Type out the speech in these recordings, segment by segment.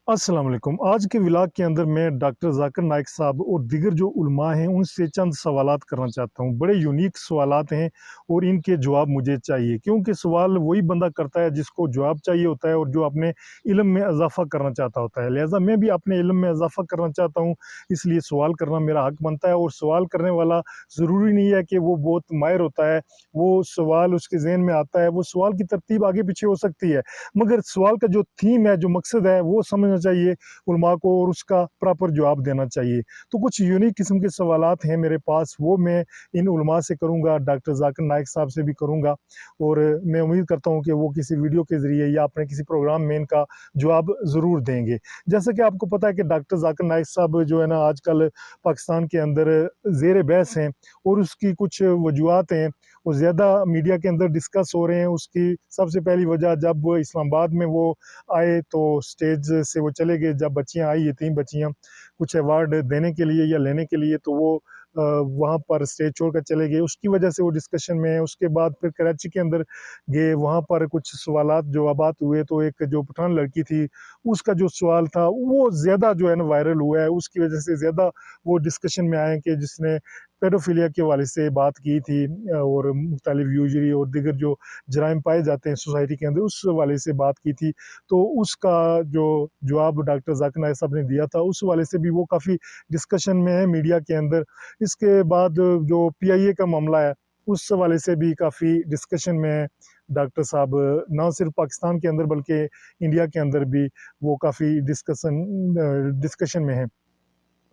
अस्सलाम वालेकुम। आज के व्लॉग के अंदर मैं डॉक्टर ज़ाकिर नाइक साहब और दीगर जो उलमा हैं उनसे चंद सवालात करना चाहता हूँ। बड़े यूनिक सवालात हैं और इनके जवाब मुझे चाहिए, क्योंकि सवाल वही बंदा करता है जिसको जवाब चाहिए होता है और जो अपने इल्म में इजाफ़ा करना चाहता होता है। लिहाज़ा मैं भी अपने इल्म में इजाफ़ा करना चाहता हूँ, इसलिए सवाल करना मेरा हक़ बनता है। और सवाल करने वाला ज़रूरी नहीं है कि वो बहुत माहिर होता है, वो सवाल उसके ज़हन में आता है, वो सवाल की तरतीब आगे पीछे हो सकती है, मगर सवाल का जो थीम है, जो मकसद है, वो समझना चाहिए उलमा को और उसका प्रॉपर जवाब देना चाहिए। तो कुछ यूनिक किस्म के सवालात हैं मेरे पास, वो मैं इन उलमा से करूँगा, डॉक्टर ज़ाकिर नाइक साहब से भी करूँगा और मैं उम्मीद करता हूँ कि वो किसी वीडियो के ज़रिए या अपने किसी प्रोग्राम में इनका जवाब ज़रूर देंगे। जैसा कि आपको पता है कि डॉक्टर ज़ाकिर नाइक साहब जो है ना आजकल पाकिस्तान के अंदर ज़ेर बहस हैं और उसकी कुछ वजूहात हैं, वो ज़्यादा मीडिया के अंदर डिस्कस हो रहे हैं। उसकी सबसे पहली वजह, जब वो इस्लामाबाद में वो आए तो स्टेज से वो चले गए, जब बच्चियाँ आई, यतीम बच्चियाँ कुछ अवार्ड देने के लिए या लेने के लिए, तो वो वहाँ पर स्टेज छोड़कर चले गए, उसकी वजह से वो डिस्कशन में है। उसके बाद फिर कराची के अंदर गए, वहाँ पर कुछ सवालात जवाबात हुए, तो एक जो पठान लड़की थी, उसका जो सवाल था वो ज़्यादा जो है ना वायरल हुआ है, उसकी वजह से ज़्यादा वो डिस्कशन में आए कि जिसने पेडोफिलिया के हवाले से बात की थी और मुख्तलिफ यूजरी और दीगर जो जराइम पाए जाते हैं सोसाइटी के अंदर, उस हवाले से बात की थी। तो उसका जो जवाब डॉक्टर ज़ाकिर नाइक साहब ने दिया था, उस हवाले से भी वो काफ़ी डिस्कशन में है मीडिया के अंदर। इसके बाद जो पीआईए का मामला है, उस हवाले से भी काफ़ी डिस्कशन में है। डॉक्टर साहब ना सिर्फ पाकिस्तान के अंदर बल्कि इंडिया के अंदर भी वो काफ़ी डिस्कशन में है।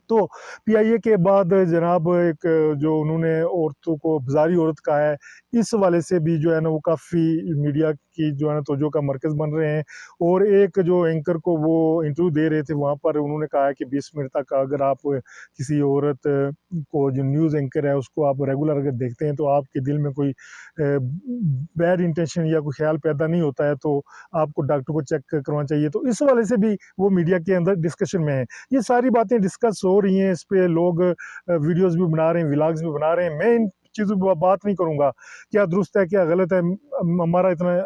तो पीआईए के बाद जनाब एक जो उन्होंने औरतों को बाज़ारी औरत कहा है, इस हवाले से भी जो है ना वो काफ़ी मीडिया की जो है ना तवज्जो का मरकज़ बन रहे हैं। और एक जो एंकर को वो इंटरव्यू दे रहे थे, वहाँ पर उन्होंने कहा है कि 20 मिनट तक अगर आप किसी औरत को, जो न्यूज़ एंकर है, उसको आप रेगुलर अगर देखते हैं तो आपके दिल में कोई बैड इंटेंशन या कोई ख़्याल पैदा नहीं होता है, तो आपको डॉक्टर को चेक करवाना चाहिए। तो इस हवाले से भी वो मीडिया के अंदर डिस्कशन में है। ये सारी बातें डिस्कस हो रही हैं, इस पे लोग वीडियोज़ भी बना रहे हैं, व्लॉग्स भी बना रहे हैं। मैं इन चीज़ों पे बात नहीं करूँगा, क्या दुरुस्त है, क्या गलत है, हमारा इतना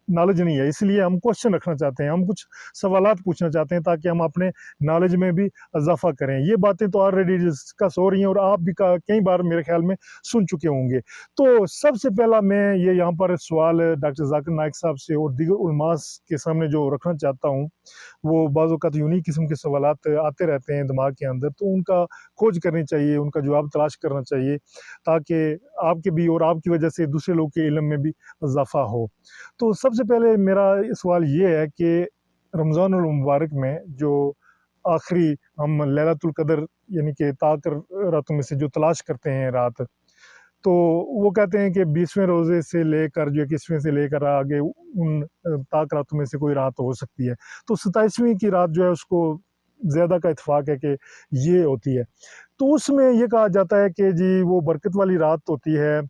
नॉलेज नहीं है, इसलिए हम क्वेश्चन रखना चाहते हैं, हम कुछ सवालात पूछना चाहते हैं ताकि हम अपने नॉलेज में भी इज़ाफ़ा करें। ये बातें तो ऑलरेडी डिस्कस हो रही हैं और आप भी का कई बार मेरे ख़्याल में सुन चुके होंगे। तो सबसे पहला मैं ये यहाँ पर सवाल डॉक्टर ज़ाकिर नाइक साहब से और दीगर उलमास के सामने जो रखना चाहता हूँ, वो बाज़ औक़ात यूनिक किस्म के सवालात आते रहते हैं दिमाग के अंदर, तो उनका खोज करनी चाहिए, उनका जवाब तलाश करना चाहिए, ताकि आपके भी और आपकी वजह से दूसरे लोग के इल्म में भी इज़ाफ़ा हो। तो सबसे पहले मेरा सवाल ये है कि रमज़ानुल मुबारक में जो आखिरी हम लैलतुल क़द्र यानी कि ताक रातों में से जो तलाश करते हैं रात, तो वो कहते हैं कि 20वें रोज़े से लेकर जो 21वें से लेकर आगे उन ताक रातों में से कोई रात हो सकती है। तो 27वीं की रात जो है उसको ज़्यादा का इत्फ़ाक़ है कि ये होती है। तो उसमें ये कहा जाता है कि जी वो बरकत वाली रात होती है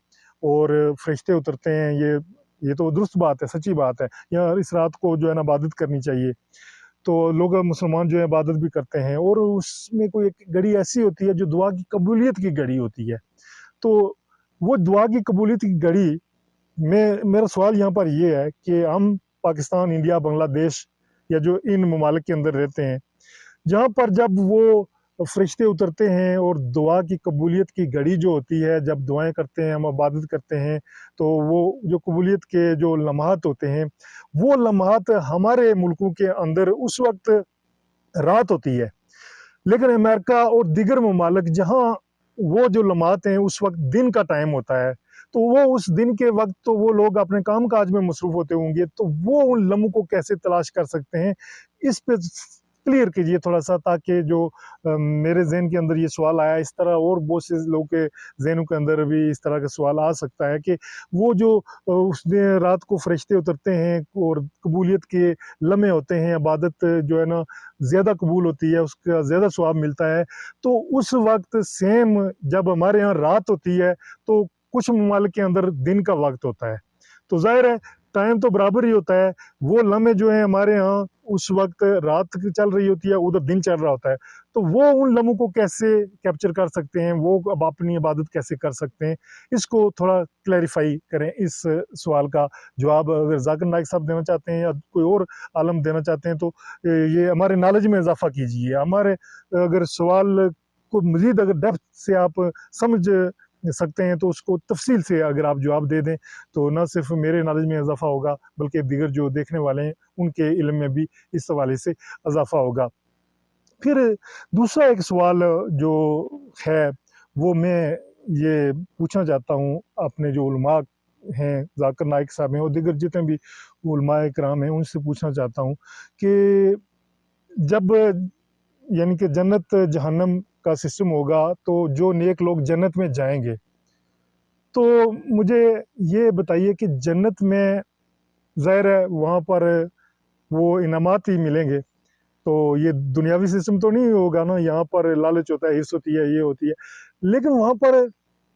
और फ़रिश्ते उतरते हैं, ये तो दुरुस्त बात है, सच्ची बात है। या इस रात को जो है ना इबादत करनी चाहिए। तो लोग मुसलमान जो है इबादत भी करते हैं और उसमें कोई एक घड़ी ऐसी होती है जो दुआ की कबूलियत की घड़ी होती है। तो वो दुआ की कबूलियत की घड़ी में मेरा सवाल यहाँ पर ये है कि हम पाकिस्तान, इंडिया, बांग्लादेश या जो इन ममालिक के अंदर रहते हैं, जहाँ पर जब वो फ़रिश्ते उतरते हैं और दुआ की कबूलियत की घड़ी जो होती है, जब दुआएँ करते हैं, हम इबादत करते हैं, तो वो जो कबूलियत के जो लम्हात होते हैं, वो लम्हात हमारे मुल्कों के अंदर उस वक़्त रात होती है। लेकिन अमेरिका और दीगर ममालिक जहाँ वो जो लम्हात हैं उस वक़्त दिन का टाइम होता है, तो वो उस दिन के वक़्त तो वो लोग अपने काम-काज में मसरूफ़ होते होंगे, तो वो उन लम्हों को कैसे तलाश कर सकते हैं? इस पे क्लियर कीजिए थोड़ा-सा, ताकि जो मेरे ज़हन के अंदर ये सवाल आया, इस तरह और बहुत से लोगों के ज़हनों के अंदर भी इस तरह का सवाल आ सकता है कि वो जो उस दिन रात को फ़रिश्ते उतरते हैं और कबूलियत के लम्हे होते हैं, इबादत जो है ना ज़्यादा कबूल होती है, उसका ज़्यादा सवाब मिलता है। तो उस वक़्त सेम जब हमारे यहाँ रात होती है, तो कुछ ममालिक के अंदर दिन का वक़्त होता है। तो ज़ाहिर है टाइम तो बराबर ही होता है, वो लम्हे जो हैं हमारे यहाँ उस वक़्त रात चल रही होती है, उधर दिन चल रहा होता है। तो वो उन लम्हों को कैसे कैप्चर कर सकते हैं, वो अब अपनी इबादत कैसे कर सकते हैं, इसको थोड़ा क्लैरिफ़ाई करें। इस सवाल का जवाब अगर ज़ाकिर नाइक साहब देना चाहते हैं या कोई और आलम देना चाहते हैं तो ये हमारे नॉलेज में इज़ाफ़ा कीजिए। हमारे अगर सवाल को मज़ीद अगर डेप्थ से आप समझ सकते हैं तो उसको तफ़सील से अगर आप जवाब दे दें तो ना सिर्फ मेरे नॉलेज में इजाफ़ा होगा बल्कि दीगर जो देखने वाले हैं उनके इल्म में भी इस हवाले से इजाफ़ा होगा। फिर दूसरा एक सवाल जो है वो मैं ये पूछना चाहता हूँ अपने जो उलमा हैं, ज़ाकिर नाइक साहब हैं और दीगर जितने भी उलमाए किराम हैं उनसे पूछना चाहता हूँ कि जब यानी कि जन्नत जहन्नम का सिस्टम होगा तो जो नेक लोग जन्नत में जाएंगे, तो मुझे ये बताइए कि जन्नत में ज़ाहिर है वहाँ पर वो इनामात ही मिलेंगे, तो ये दुनियावी सिस्टम तो नहीं होगा ना, यहाँ पर लालच होता है, हिर्स होती है, ये होती है। लेकिन वहाँ पर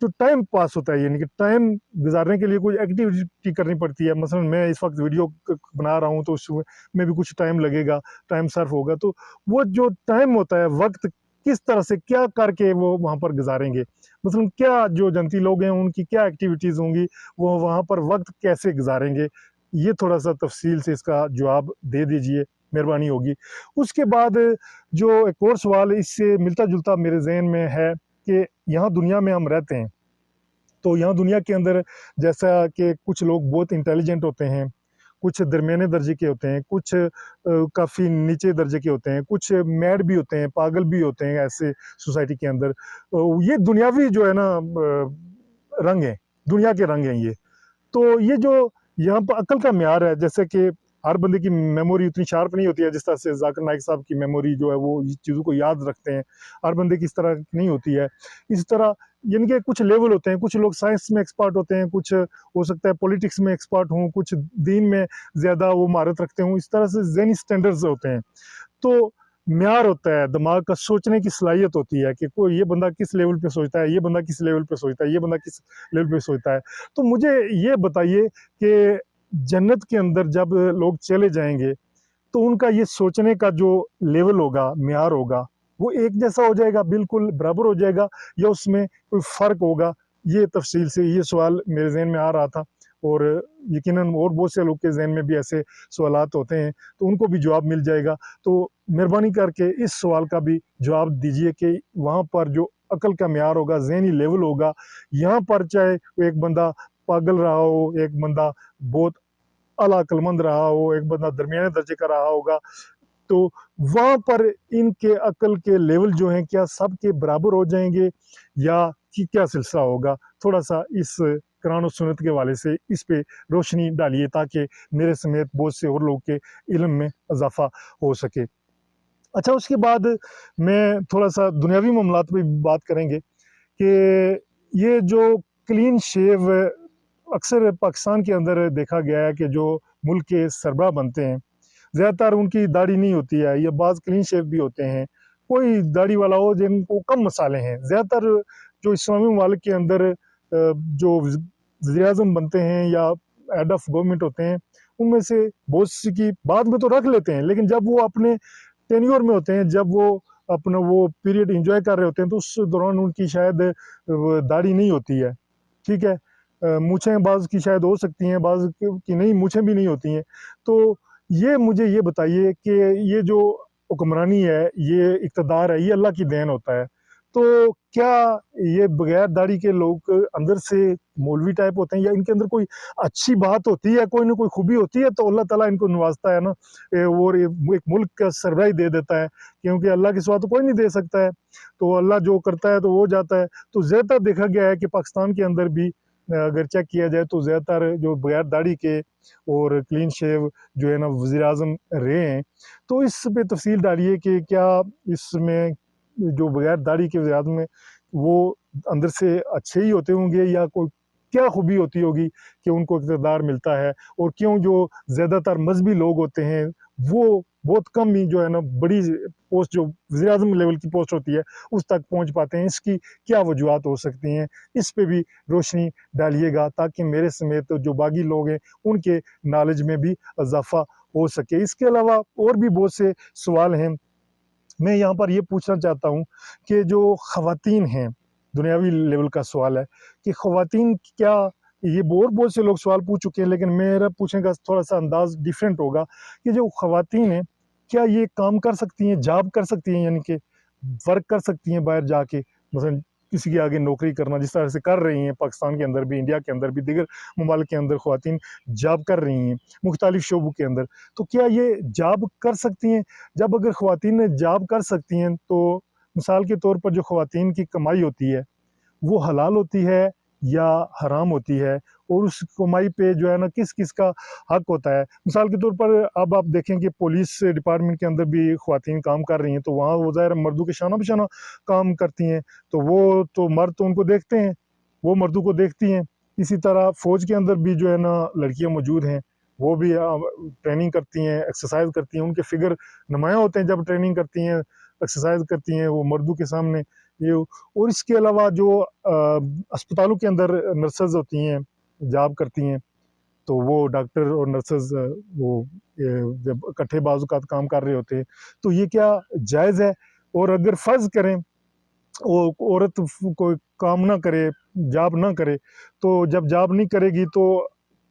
जो टाइम पास होता है यानी कि टाइम गुजारने के लिए कोई एक्टिविटी करनी पड़ती है। मसलन मैं इस वक्त वीडियो बना रहा हूँ तो उसमें भी कुछ टाइम लगेगा, टाइम सर्फ होगा, तो वो जो टाइम होता है, वक्त किस तरह से क्या करके वो वहाँ पर गुजारेंगे, मसलन क्या जो जनती लोग हैं उनकी क्या एक्टिविटीज़ होंगी, वो वहाँ पर वक्त कैसे गुजारेंगे, ये थोड़ा सा तफसील से इसका जवाब दे दीजिए, मेहरबानी होगी। उसके बाद जो एक और सवाल इससे मिलता जुलता मेरे जहन में है कि यहाँ दुनिया में हम रहते हैं, तो यहाँ दुनिया के अंदर जैसा कि कुछ लोग बहुत इंटेलिजेंट होते हैं, कुछ दरमियाने दर्जे के होते हैं, कुछ काफ़ी नीचे दर्जे के होते हैं, कुछ मैड भी होते हैं, पागल भी होते हैं ऐसे सोसाइटी के अंदर। ये दुनियावी जो है ना रंग हैं, दुनिया के रंग हैं ये। तो ये जो यहाँ पर अक्ल का म्यार है, जैसे कि हर बंदे की मेमोरी उतनी शार्प नहीं होती है जिस तरह से ज़ाकिर नाइक साहब की मेमोरी जो है वो चीज़ों को याद रखते हैं, हर बंदे की इस तरह नहीं होती है। इस तरह यानी कि कुछ लेवल होते हैं, कुछ लोग साइंस में एक्सपर्ट होते हैं, कुछ हो सकता है पॉलिटिक्स में एक्सपर्ट हों, कुछ दीन में ज़्यादा वो महारत रखते हों, इस तरह से ज़हनी स्टैंडर्ड्स होते हैं। तो म्यार होता है, दिमाग का सोचने की सलाहियत होती है कि कोई ये बंदा किस लेवल पे सोचता है, ये बंदा किस लेवल पे सोचता है, ये बंदा किस लेवल पे सोचता है। तो मुझे ये बताइए कि जन्नत के अंदर जब लोग चले जाएँगे, तो उनका ये सोचने का जो लेवल होगा, म्यार होगा, वो एक जैसा हो जाएगा, बिल्कुल बराबर हो जाएगा या उसमें कोई फ़र्क होगा? ये तफ़सील से ये सवाल मेरे ज़हन में आ रहा था और यकीनन और बहुत से लोग के ज़हन में भी ऐसे सवालात होते हैं, तो उनको भी जवाब मिल जाएगा। तो मेहरबानी करके इस सवाल का भी जवाब दीजिए कि वहाँ पर जो अक़ल का म्यार होगा, ज़हनी लेवल होगा, यहाँ पर चाहे एक बंदा पागल रहा हो, एक बंदा बहुत आला अक्लमंद रहा हो, एक बंदा दरमियाने दर्जे का रहा होगा, तो वहाँ पर इनके अक्ल के लेवल जो हैं क्या सब के बराबर हो जाएँगे या कि क्या सिलसिला होगा? थोड़ा-सा इस कुरान और सुन्नत के हवाले से इस पे रोशनी डालिए ताकि मेरे समेत बहुत से और लोगों के इल्म में इज़ाफ़ा हो सके। अच्छा, उसके बाद मैं थोड़ा-सा दुनियावी मामलात पे बात करेंगे कि ये जो क्लीन शेव अक्सर पाकिस्तान के अंदर देखा गया है कि जो मुल्क के सरबराह बनते हैं, ज़्यादातर उनकी दाढ़ी नहीं होती है या बाज़ क्लीन शेव भी होते हैं। कोई दाढ़ी वाला हो जिनको कम मसाले हैं। ज़्यादातर जो इस्लामी ममालिक के अंदर जो वज़ीर-ए-आज़म बनते हैं या हेड ऑफ़ गवर्नमेंट होते हैं, उनमें से बहुत सी की बाद में तो रख लेते हैं, लेकिन जब वो अपने टेन्योर में होते हैं, जब वो अपना वो पीरियड एन्जॉय कर रहे होते हैं, तो उस दौरान उनकी शायद दाढ़ी नहीं होती है, ठीक है? मूँछें बाज़ की शायद हो सकती हैं, बाज़ की नहीं, मूँछें भी नहीं होती हैं। तो ये मुझे ये बताइए कि ये जो हुक्मरानी है, ये इक़्तिदार है, ये अल्लाह की देन होता है। तो क्या ये बगैर दाढ़ी के लोग अंदर से मौलवी टाइप होते हैं या इनके अंदर कोई अच्छी बात होती है, कोई न कोई खूबी होती है तो अल्लाह ताला इनको नवाज़ता है ना और एक मुल्क का सरबराही दे देता है, क्योंकि अल्लाह के सिवा तो कोई नहीं दे सकता है। तो अल्लाह जो करता है तो हो जाता है। तो ज़्यादातर देखा गया है कि पाकिस्तान के अंदर भी अगर चेक किया जाए तो ज़्यादातर जो बगैर दाढ़ी के और क्लीन शेव जो है ना वज़ीर-ए-आज़म रहे हैं। तो इस पे तफ़सील डालिए कि क्या इसमें जो बगैर दाढ़ी के वज़ीर-ए-आज़म हैं, वो अंदर से अच्छे ही होते होंगे या कोई क्या खूबी होती होगी कि उनको इक़्तिदार मिलता है? और क्यों जो ज़्यादातर मज़हबी लोग होते हैं, वो बहुत कम ही जो है ना बड़ी पोस्ट जो वज़ीर-ए-आज़म लेवल की पोस्ट होती है उस तक पहुँच पाते हैं। इसकी क्या वजूहत हो सकती हैं? इस पे भी रोशनी डालिएगा ताकि मेरे समेत जो बाकी लोग हैं उनके नॉलेज में भी इज़ाफ़ा हो सके। इसके अलावा और भी बहुत से सवाल हैं। मैं यहाँ पर ये पूछना चाहता हूँ कि जो ख़वातीन हैं, दुनियावी लेवल का सवाल है कि ख़वातीन क्या ये और बहुत से लोग सवाल पूछ चुके हैं, लेकिन मेरा पूछने का थोड़ा-सा अंदाज़ डिफरेंट होगा कि जो ख़वातीन हैं, क्या ये काम कर सकती हैं, जॉब कर सकती हैं, यानी कि वर्क कर सकती हैं बाहर जाके? मसलन किसी के आगे नौकरी करना, जिस तरह से कर रही हैं पाकिस्तान के अंदर भी, इंडिया के अंदर भी, दीगर ममालिक के अंदर ख़वातीन जॉब कर रही हैं, मुख्तलिफ़ शोबों के अंदर। तो क्या ये जॉब कर सकती हैं? जब अगर ख़वातीन जॉब कर सकती हैं तो मिसाल के तौर पर जो ख़वातीन की कमाई होती है वो हलाल होती है या हराम होती है, और उस कमाई पे जो है ना किस-किस का हक होता है। मिसाल के तौर पर अब आप देखें कि पुलिस डिपार्टमेंट के अंदर भी ख़वातीन काम कर रही हैं, तो वहाँ वो ज़ाहिर है मर्दों के शाना-बशाना काम करती हैं, तो वो तो मर्द तो उनको देखते हैं, वो मर्दों को देखती हैं। इसी तरह फ़ौज के अंदर भी जो है ना लड़कियाँ मौजूद हैं, वो भी ट्रेनिंग करती हैं, एक्सरसाइज़ करती हैं, उनके फ़िगर नुमायाँ होते हैं जब ट्रेनिंग करती हैं, एक्सरसाइज़ करती हैं, वो मर्दों के सामने ये। और इसके अलावा जो अस्पतालों के अंदर नर्सेज़ होती हैं, जॉब करती हैं, तो वो डॉक्टर और नर्सेज़ वो जब इकट्ठे बाज़-औक़ात काम कर रहे होते हैं, तो ये क्या जायज़ है? और अगर फ़र्ज़ करें वो औरत कोई काम ना करे, जॉब ना करे, तो जब जॉब नहीं करेगी तो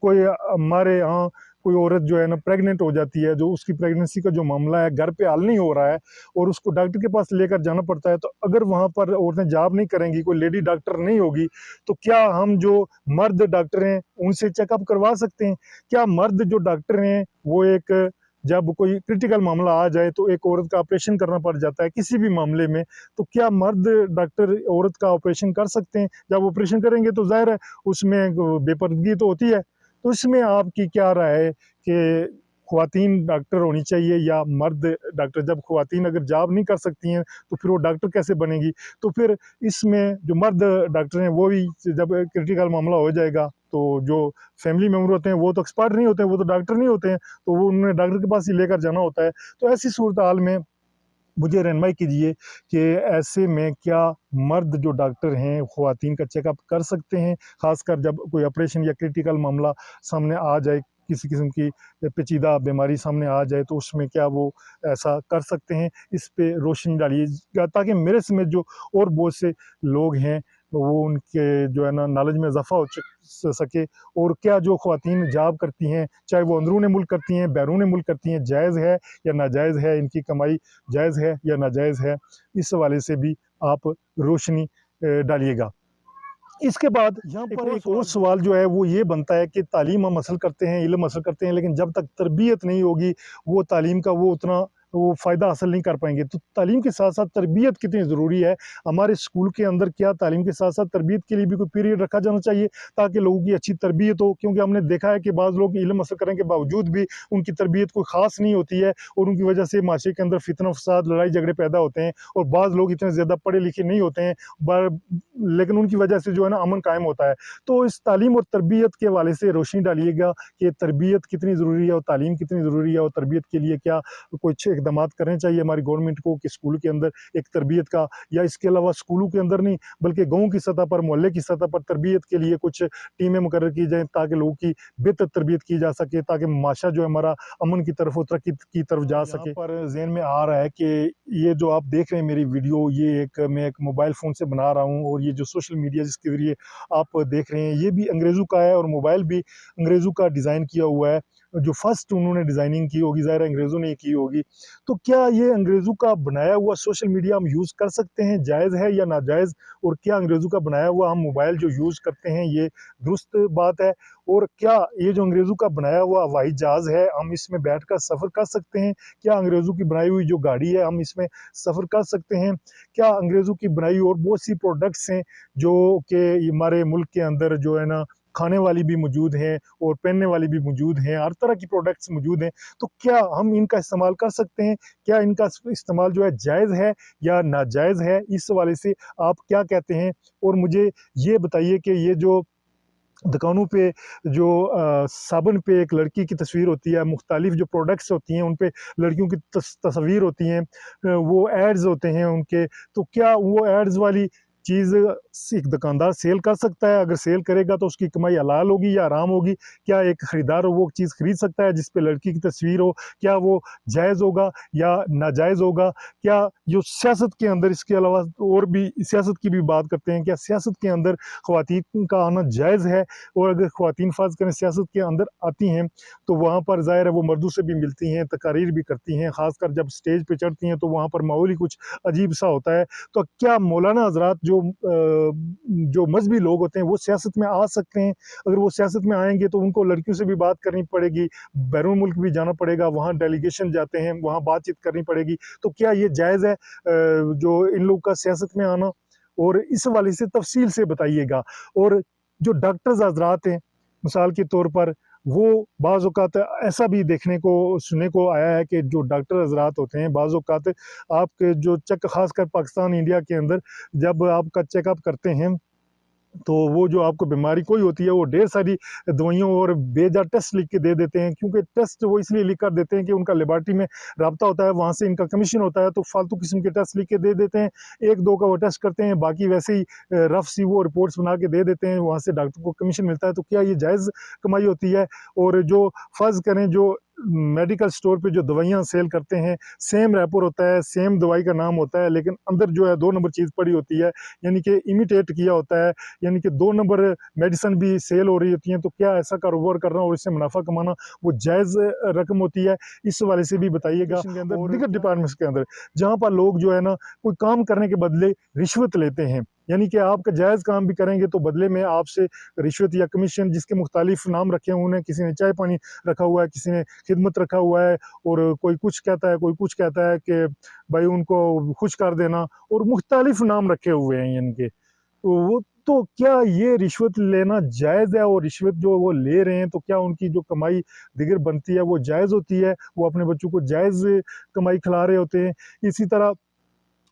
कोई हमारे यहाँ कोई औरत जो है ना प्रेग्नेंट हो जाती है, जो उसकी प्रेगनेंसी का जो मामला है घर पे हल नहीं हो रहा है और उसको डॉक्टर के पास लेकर जाना पड़ता है, तो अगर वहाँ पर औरतें जॉब नहीं करेंगी, कोई लेडी डॉक्टर नहीं होगी, तो क्या हम जो मर्द डॉक्टर हैं उनसे चेकअप करवा सकते हैं? क्या मर्द जो डॉक्टर हैं वो एक जब कोई क्रिटिकल मामला आ जाए तो एक औरत का ऑपरेशन करना पड़ जाता है किसी भी मामले में, तो क्या मर्द डॉक्टर औरत का ऑपरेशन कर सकते हैं? जब ऑपरेशन करेंगे तो ज़ाहिर है उसमें बेपर्दगी तो होती है। तो इसमें आपकी क्या राय है कि ख़वातीन डॉक्टर होनी चाहिए या मर्द डॉक्टर? जब ख़वातीन अगर जॉब नहीं कर सकती हैं तो फिर वो डॉक्टर कैसे बनेगी? तो फिर इसमें जो मर्द डॉक्टर हैं वो भी जब क्रिटिकल मामला हो जाएगा तो जो फैमिली मेंबर होते हैं वो तो एक्सपर्ट नहीं होते हैं, वो तो डॉक्टर नहीं होते हैं, तो वो उन्हें डॉक्टर के पास ही लेकर जाना होता है। तो ऐसी सूरत-हाल में मुझे रहनुमाई कीजिए कि ऐसे में क्या मर्द जो डॉक्टर हैं ख़वातीन का चेकअप कर सकते हैं? ख़ासकर जब कोई ऑपरेशन या क्रिटिकल मामला सामने आ जाए, किसी किस्म की पेचीदा बीमारी सामने आ जाए, तो उसमें क्या वो ऐसा कर सकते हैं? इस पे रोशनी डालिएगा ताकि मेरे समेत जो और बहुत से लोग हैं वो उनके जो है ना नॉलेज में इज़ाफ़ा हो सके। और क्या जो ख़वातीन जॉब करती हैं, चाहे वो अंदरूनी मुल्क करती हैं, बैरून मुल्क करती हैं, जायज़ है या नाजायज़ है? इनकी कमाई जायज़ है या नाजायज़ है? इस हवाले से भी आप रोशनी डालिएगा। इसके बाद यहाँ पर एक और सवाल जो है वो ये बनता है कि तालीम हम हासिल करते हैं, इल्म हासिल करते हैं, लेकिन जब तक तरबियत नहीं होगी, वो तालीम का वो उतना वो फ़ायदा हासिल नहीं कर पाएँगे। तो तालीम के साथ-साथ तरबियत कितनी ज़रूरी है? हमारे स्कूल के अंदर क्या तालीम के साथ-साथ तरबियत के लिए भी कोई पीरियड रखा जाना चाहिए ताकि लोगों की अच्छी तरबियत हो? क्योंकि हमने देखा है कि बाज़ लोग इल्म हासिल करने के बावजूद भी उनकी तरबियत कोई ख़ास नहीं होती है और उनकी वजह से माशरे के अंदर फितना-फ़साद, लड़ाई-झगड़े पैदा होते हैं, और बाज़ लोग इतने ज़्यादा पढ़े-लिखे नहीं होते हैं, ब लेकिन उनकी वजह से जो है ना अमन कायम होता है। तो इस तालीम और तरबियत के हवाले से रोशनी डालिएगा कि तरबियत कितनी ज़रूरी है और तालीम कितनी ज़रूरी है, और तरबियत के लिए क्या कुछ इक़दामात करने चाहिए हमारी गवर्नमेंट को कि स्कूल के अंदर एक तरबियत का, या इसके अलावा स्कूलों के अंदर नहीं बल्कि गाँव की सतह पर, मोहल्ले की सतह पर तरबियत के लिए कुछ टीमें मुकर्रर की जाएँ ताकि लोगों की बेहतर तरबियत की जा सके, ताकि माशरा जो है हमारा अमन की तरफ और तरक्की की तरफ जा सके। यहाँ पर ज़हन में आ रहा है कि ये जो आप देख रहे हैं मेरी वीडियो, ये मैं एक मोबाइल फ़ोन से बना रहा हूँ, और ये जो सोशल मीडिया जिसके ज़रिए आप देख रहे हैं ये भी अंग्रेज़ों का है और मोबाइल भी अंग्रेज़ों का डिज़ाइन किया हुआ है। जो फर्स्ट उन्होंने डिज़ाइनिंग की होगी ज़ाहिर है अंग्रेज़ों ने की होगी। तो क्या ये अंग्रेज़ों का बनाया हुआ सोशल मीडिया हम यूज़ कर सकते हैं, जायज़ है या नाजायज़? और क्या अंग्रेज़ों का बनाया हुआ हम मोबाइल जो यूज़ करते हैं ये दुरुस्त बात है? और क्या ये जो अंग्रेज़ों का बनाया हुआ हवाई जहाज़ है हम इसमें बैठकर सफ़र कर सकते हैं? क्या अंग्रेज़ों की बनाई हुई जो गाड़ी है हम इसमें सफ़र कर सकते हैं? क्या अंग्रेज़ों की बनाई और बहुत सी प्रोडक्ट्स हैं जो कि हमारे मुल्क के अंदर जो है ना खाने वाली भी मौजूद हैं और पहनने वाली भी मौजूद हैं, हर तरह की प्रोडक्ट्स मौजूद हैं, तो क्या हम इनका इस्तेमाल कर सकते हैं? क्या इनका इस्तेमाल जो है जायज़ है या नाजायज़ है? इस हवाले से आप क्या कहते हैं? और मुझे ये बताइए कि ये जो दुकानों पे जो साबुन पे एक लड़की की तस्वीर होती है, मुख्तलिफ जो प्रोडक्ट्स होती हैं, उन पे लड़कियों की तस्वीर होती हैं, वो एड्स होते हैं उनके, तो क्या वो एड्स वाली चीज़ एक दुकानदार सेल कर सकता है? अगर सेल करेगा तो उसकी कमाई हलाल होगी या हराम होगी? क्या एक खरीदार वो चीज़ खरीद सकता है जिस पे लड़की की तस्वीर हो? क्या वो जायज़ होगा या नाजायज़ होगा? क्या जो सियासत के अंदर, इसके अलावा और भी सियासत की भी बात करते हैं, क्या सियासत के अंदर ख़वातीन का आना जायज़ है? और अगर ख़वातीन फ़र्ज़ करें सियासत के अंदर आती हैं, तो वहाँ पर ज़ाहिर है वो मर्दों से भी मिलती हैं, तकारीर भी करती हैं, ख़ासकर जब स्टेज पे चढ़ती हैं तो वहाँ पर माहौल ही कुछ अजीब-सा होता है। तो क्या मौलाना हज़रात जो मज़हबी लोग होते हैं वो सियासत में आ सकते हैं? अगर वो सियासत में आएँगे तो उनको लड़कियों से भी बात करनी पड़ेगी, बैरून मुल्क भी जाना पड़ेगा, वहाँ डेलीगेशन जाते हैं, वहाँ बातचीत करनी पड़ेगी। तो क्या ये जायज़ है जो इन लोग का सियासत में आना? और इस हवाले से तफ़सील से बताइएगा। और जो डॉक्टर्स हज़रात हैं, मिसाल के तौर पर, वो बाज़ औक़ात ऐसा भी देखने को, सुनने को आया है कि जो डॉक्टर हज़रात होते हैं, बाज़ औक़ात आपके जो ख़ासकर पाकिस्तान, इंडिया के अंदर जब आपका चेकअप करते हैं, तो वो जो आपको बीमारी कोई होती है, वो ढेर सारी दवाइयों और बेजा टेस्ट लिख के दे देते हैं, क्योंकि टेस्ट वो इसलिए लिख कर देते हैं कि उनका लेबॉरेटरी में राब्ता होता है, वहाँ से इनका कमीशन होता है, तो फालतू किस्म के टेस्ट लिख के दे देते हैं। 1-2 का वो टेस्ट करते हैं, बाकी वैसे ही रफ सी वो रिपोर्ट्स बना के दे देते हैं, वहाँ से डॉक्टर को कमीशन मिलता है। तो क्या ये जायज़ कमाई होती है? और जो फ़र्ज़ करें, जो मेडिकल स्टोर पे जो दवाइयाँ सेल करते हैं, सेम रैपर होता है, सेम दवाई का नाम होता है, लेकिन अंदर जो है 2 नंबर चीज़ पड़ी होती है, यानी कि इमिटेट किया होता है, यानी कि 2 नंबर मेडिसिन भी सेल हो रही होती हैं। तो क्या ऐसा कारोबार करना और इससे मुनाफ़ा कमाना वो जायज़ रकम होती है? इस हवाले से भी बताइएगा। के अंदर और दीगर डिपार्टमेंट्स के अंदर, जहाँ पर लोग जो है ना, कोई काम करने के बदले रिश्वत लेते हैं, यानी कि आपका जायज़ काम भी करेंगे तो बदले में आपसे रिश्वत या कमीशन, जिसके मुख्तलिफ नाम रखे हुए हैं, किसी ने चाय-पानी रखा हुआ है, किसी ने खिदमत रखा हुआ है, और कोई कुछ कहता है, कोई कुछ कहता है कि भाई उनको खुश कर देना, और मुख्तलिफ नाम रखे हुए हैं इनके। तो वो, तो क्या ये रिश्वत लेना जायज़ है? और रिश्वत जो वो ले रहे हैं, तो क्या उनकी जो कमाई दीगर बनती है वो जायज़ होती है? वो अपने बच्चों को जायज़ कमाई खिला रहे होते हैं? इसी तरह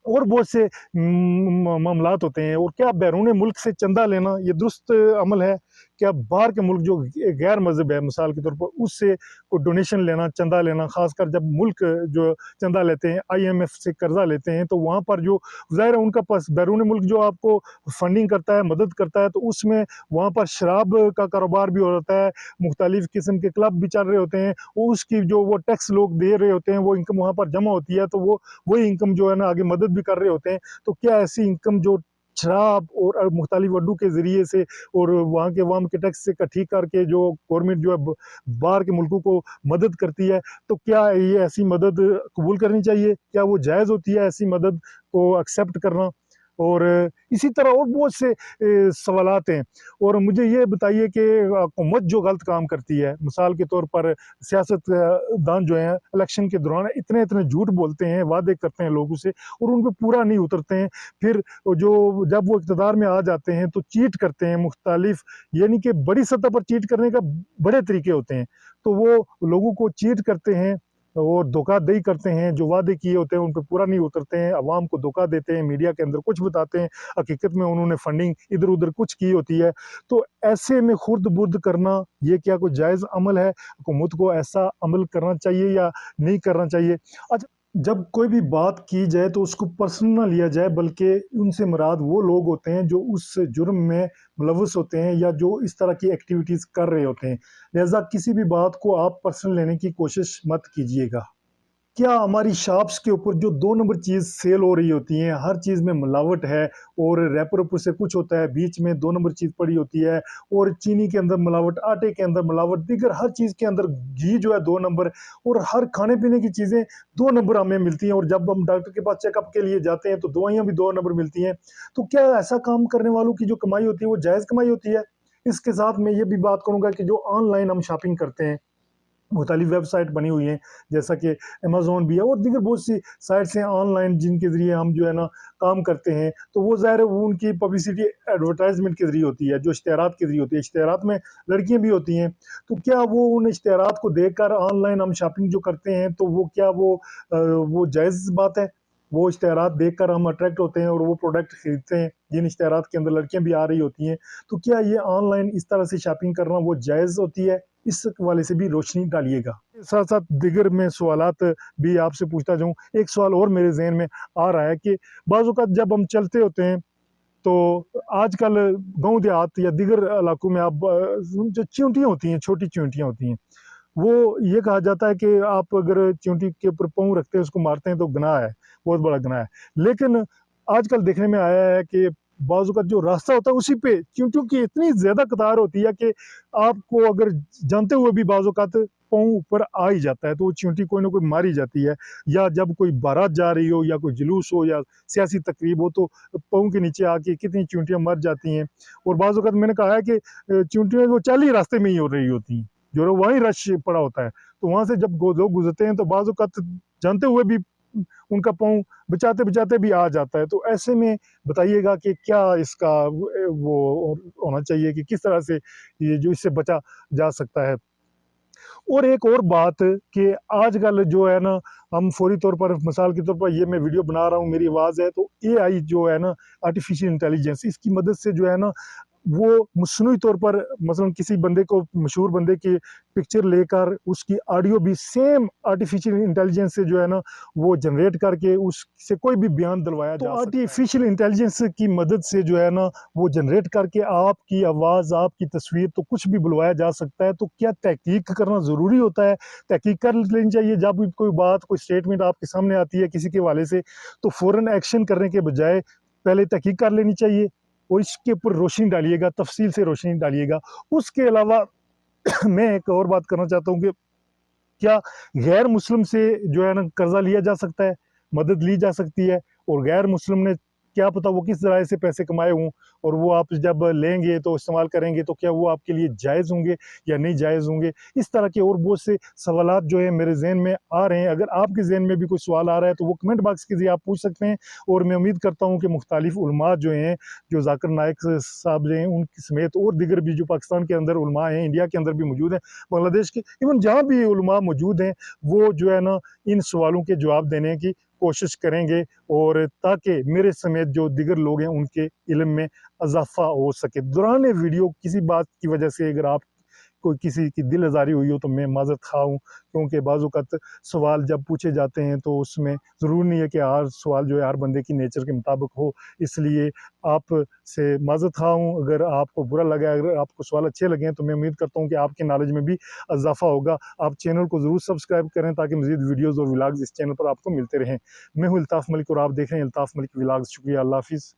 और बहुत से मामलात होते हैं। और क्या बैरून मुल्क से चंदा लेना ये दुरुस्त अमल है? क्या बाहर के मुल्क जो गैर मज़हब है, मिसाल के तौर पर, उससे कोई डोनेशन लेना, चंदा लेना, ख़ासकर जब मुल्क जो चंदा लेते हैं, IMF से कर्ज़ा लेते हैं, तो वहाँ पर जो ज़ाहिर है उनका पास बैरून मुल्क जो आपको फंडिंग करता है, मदद करता है, तो उसमें वहाँ पर शराब का कारोबार भी हो जाता है, मुख्तलिफ़ किस्म के क्लब भी चल रहे होते हैं, उसकी जो वो टैक्स लोग दे रहे होते हैं, वो इनकम वहाँ पर जमा होती है, तो वो वही इनकम जो है ना आगे मदद भी कर रहे होते हैं। तो क्या ऐसी इनकम जो शराब और मुख्तलिफ अड्डू के ज़रिए से और वहाँ के अवाम के टैक्स से इकट्ठी करके जो गवर्नमेंट जो है बाहर के मुल्कों को मदद करती है, तो क्या ये ऐसी मदद कबूल करनी चाहिए? क्या वो जायज़ होती है ऐसी मदद को एक्सेप्ट करना? और इसी तरह और बहुत से सवालात हैं। और मुझे ये बताइए कि हुकूमत जो गलत काम करती है, मिसाल के तौर पर सियासत दान जो हैं इलेक्शन के दौरान इतने-इतने झूठ बोलते हैं, वादे करते हैं लोगों से, और उन पे पूरा नहीं उतरते हैं। फिर जो जब वो इक़्तिदार में आ जाते हैं तो चीट करते हैं मुख्तलिफ, यानी कि बड़ी सतह पर चीट करने का बड़े तरीके होते हैं। तो वो लोगों को चीट करते हैं और धोखाधड़ी करते हैं, जो वादे किए होते हैं उन पे पूरा नहीं उतरते हैं, अवाम को धोखा देते हैं, मीडिया के अंदर कुछ बताते हैं, हकीकत में उन्होंने फंडिंग इधर-उधर कुछ की होती है। तो ऐसे में खुर्द-बुर्द करना, ये क्या कोई जायज़ अमल है? हुकूमत को ऐसा अमल करना चाहिए या नहीं करना चाहिए? अच्छा, जब कोई भी बात की जाए तो उसको पर्सनल ना लिया जाए, बल्कि उनसे मुराद वो लोग होते हैं जो उस जुर्म में मुलव्वस होते हैं या जो इस तरह की एक्टिविटीज़ कर रहे होते हैं। लिहाज़ा किसी भी बात को आप पर्सनल लेने की कोशिश मत कीजिएगा। क्या हमारी शॉप्स के ऊपर जो 2 नंबर चीज़ सेल हो रही होती हैं, हर चीज़ में मिलावट है, और रैपर ऊपर से कुछ होता है, बीच में 2 नंबर चीज़ पड़ी होती है, और चीनी के अंदर मिलावट, आटे के अंदर मिलावट, दीगर हर चीज़ के अंदर घी जो है 2 नंबर, और हर खाने-पीने की चीज़ें 2 नंबर हमें मिलती हैं, और जब हम डॉक्टर के पास चेकअप के लिए जाते हैं, तो दवाइयाँ भी 2 नंबर मिलती हैं। तो क्या ऐसा काम करने वालों की जो कमाई होती है, वो जायज़ कमाई होती है? इसके साथ मैं ये भी बात करूँगा कि जो ऑनलाइन हम शॉपिंग करते हैं, मुख्तलिफ़ वेबसाइट बनी हुई हैं, जैसा कि अमेज़न भी है और दीगर बहुत सी साइट्स हैं ऑनलाइन, जिनके ज़रिए हम जो है ना काम करते हैं। तो वो ज़ाहिर है वो उनकी पब्लिसिटी एडवर्टाइज़मेंट के ज़रिए होती है, जो इश्तिहारात के ज़रिए होती है। इश्तिहारात में लड़कियाँ भी होती हैं, तो क्या वो उन इश्तिहारात को देखकर ऑनलाइन हम शॉपिंग जो करते हैं, तो वो क्या वो जायज़ बात है? वो इश्तेहारात देखकर हम अट्रैक्ट होते हैं और वो प्रोडक्ट खरीदते हैं जिन इश्तेहारात के अंदर लड़कियां भी आ रही होती हैं। तो क्या ये ऑनलाइन इस तरह से शॉपिंग करना वो जायज़ होती है? इस वाले से भी रोशनी डालिएगा। साथ साथ दिगर मैं सवालात भी आपसे पूछता जाऊँ। एक सवाल और मेरे ज़हन में आ रहा है कि बाज़ औक़ात जब हम चलते होते हैं तो आजकल गाँव देहात या दीगर इलाकों में आप जो चींटियाँ होती हैं, छोटी चींटियाँ होती हैं, वो ये कहा जाता है कि आप अगर चींटी के ऊपर पाँव रखते हैं, उसको मारते हैं तो गुनाह है, बहुत बड़ा गुनाह है। लेकिन आजकल देखने में आया है कि बाज़ औक़ात जो रास्ता होता है उसी पे चींटियों की इतनी ज़्यादा कतार होती है कि आपको अगर जानते हुए भी बाज़ औक़ात पाँव ऊपर आ ही जाता है, तो वो चींटी कोई ना कोई मार ही जाती है। या जब कोई बारात जा रही हो या कोई जुलूस हो या सियासी तकरीब हो तो पाँव के नीचे आके कितनी चींटियाँ मर जाती हैं। और बाज़ औक़ात मैंने कहा है कि चींटियाँ वो चाल ही रास्ते में ही हो रही होती हैं, जो है वहीं रश पड़ा होता है। तो वहाँ से जब लोग गुज़रते हैं तो बाज़ औक़ात जानते हुए भी उनका पाँव बचाते-बचाते भी आ जाता है। तो ऐसे में बताइएगा कि क्या इसका वो होना चाहिए कि किस तरह से ये जो इससे बचा जा सकता है? और एक और बात कि आजकल जो है ना, हम फ़ौरी तौर पर मिसाल के तौर पर ये मैं वीडियो बना रहा हूँ, मेरी आवाज़ है, तो एआई जो है ना, आर्टिफ़िशियल इंटेलिजेंस, इसकी मदद से जो है ना, वो मसनूई तौर पर मसलन किसी बंदे को मशहूर बंदे की पिक्चर लेकर उसकी ऑडियो भी सेम आर्टिफ़िशियल इंटेलिजेंस से जो है ना, वो जनरेट करके उससे कोई भी बयान दिलवाया जा सकता है। तो आर्टिफ़िशियल इंटेलिजेंस की मदद से जो है ना, वो जनरेट करके आपकी आवाज़, आपकी तस्वीर तो कुछ भी बुलवाया जा सकता है। तो क्या तहकीक करना ज़रूरी होता है? तहकीक कर लेनी चाहिए जब भी कोई बात, कोई स्टेटमेंट आपके सामने आती है किसी के हवाले से, तो फ़ौरन एक्शन करने के बजाय पहले तहकीक कर लेनी चाहिए और इसके ऊपर रोशनी डालिएगा, तफ़सील से रोशनी डालिएगा। उसके अलावा मैं एक और बात करना चाहता हूँ कि क्या गैर मुस्लिम से जो है ना कर्ज़ा लिया जा सकता है, मदद ली जा सकती है? और गैर मुस्लिम ने क्या पता वो किस ज़राए से पैसे कमाए हों और वो आप जब लेंगे तो इस्तेमाल करेंगे तो क्या वो आपके लिए जायज़ होंगे या नहीं जायज़ होंगे? इस तरह के और बहुत से सवालात जो हैं मेरे ज़हन में आ रहे हैं। अगर आपके ज़हन में भी कोई सवाल आ रहा है तो वो कमेंट बॉक्स के ज़रिए आप पूछ सकते हैं और मैं उम्मीद करता हूँ कि मुख्तलिफ़ उलमा जो हैं, जो ज़ाकिर नाइक साहब जो हैं उनकी समेत और दीगर भी जो पाकिस्तान के अंदर उलमा हैं, इंडिया के अंदर भी मौजूद हैं, बांग्लादेश के इवन जहाँ भी उलमा मौजूद हैं, वो जो है ना इन सवालों के जवाब देने की कोशिश करेंगे और ताकि मेरे समेत जो दीगर लोग हैं उनके इल्म में इज़ाफ़ा हो सके। दौरान वीडियो किसी बात की वजह से अगर आप कोई किसी की दिल आज़ारी हुई हो तो मैं माज़रत ख़्वाह हूँ, क्योंकि बाज़ औक़ात सवाल जब पूछे जाते हैं तो उसमें ज़रूरी नहीं है कि हर सवाल जो है हर बंदे की नेचर के मुताबिक हो। इसलिए आपसे माज़रत ख़्वाह हूँ, अगर आपको बुरा लगा, अगर आपको सवाल अच्छे लगे हैं तो मैं उम्मीद करता हूँ कि आपके नॉलेज में भी इज़ाफ़ा होगा। आप चैनल को ज़रूर सब्सक्राइब करें ताकि मज़ीद वीडियोज़ और व्लॉग्स इस चैनल पर आपको मिलते रहें। मैं हूँ अल्ताफ़ मलिक और आप देख रहे हैं अल्ताफ़ मलिक व्लॉग्स। शुक्रिया, अल्लाह हाफ़िज़।